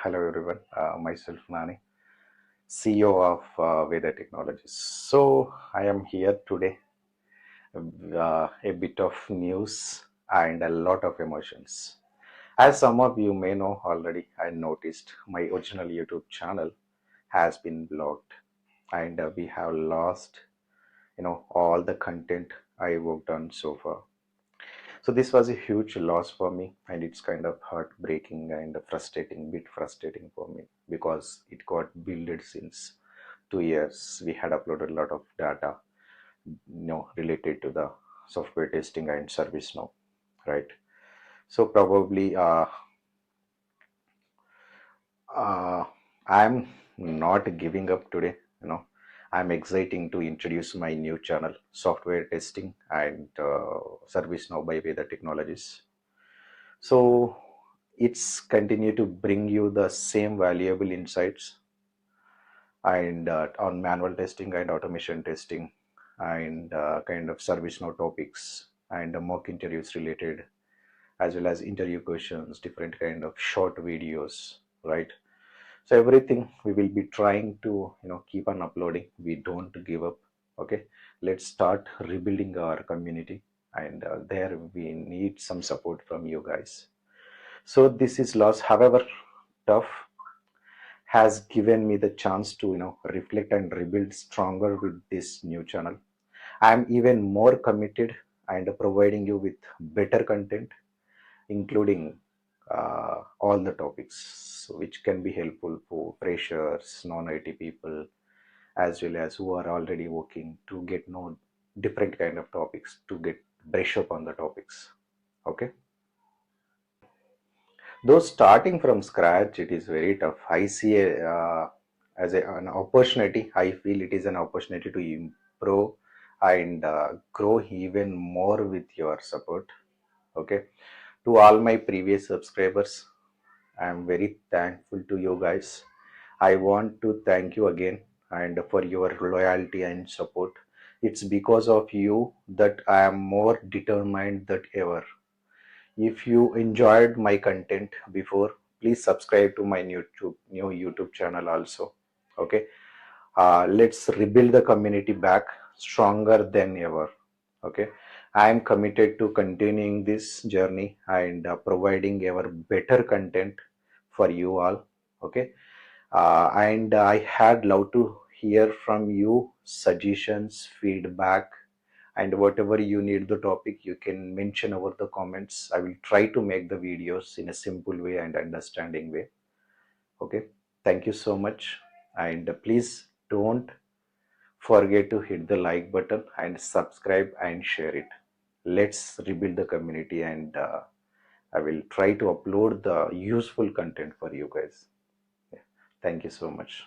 Hello everyone, myself Nani, CEO of Veda Technologies. So I am here today, a bit of news and a lot of emotions. As some of you may know already, I noticed my original YouTube channel has been blocked, and we have lost, all the content I worked on so far. So this was a huge loss for me, and it's kind of heartbreaking and bit frustrating for me because it got built since 2 years. We had uploaded a lot of data, related to the software testing and ServiceNow, right? So probably uh, I'm not giving up today. I'm exciting to introduce my new channel, Software Testing and ServiceNow by Veda Technologies. So it's continue to bring you the same valuable insights and on manual testing and automation testing and kind of service now topics and mock interviews related, as well as interview questions, different kind of short videos, right? So everything we will be trying to keep on uploading. We don't give up. Okay, let's start rebuilding our community, and there we need some support from you guys. So this is loss, however tough, has given me the chance to reflect and rebuild stronger with this new channel. I am even more committed and providing you with better content, including all the topics which can be helpful for freshers, non-IT people, as well as who are already working to get know different kind of topics, to get brush up on the topics. Okay. Though starting from scratch, it is very tough. I see as an opportunity. I feel it is an opportunity to improve and grow even more with your support. Okay. To all my previous subscribers, I am very thankful to you guys. I want to thank you again and for your loyalty and support. It's because of you that I am more determined than ever. If you enjoyed my content before, please subscribe to my new YouTube channel also. Okay, let's rebuild the community back stronger than ever. Okay, I am committed to continuing this journey and providing ever better content for you all. Okay, and I had love to hear from you suggestions, feedback, and whatever you need the topic, you can mention over the comments. I will try to make the videos in a simple way and understanding way. Okay, thank you so much, and please don't forget to hit the like button and subscribe and share it. Let's rebuild the community, and I will try to upload the useful content for you guys. Yeah. Thank you so much.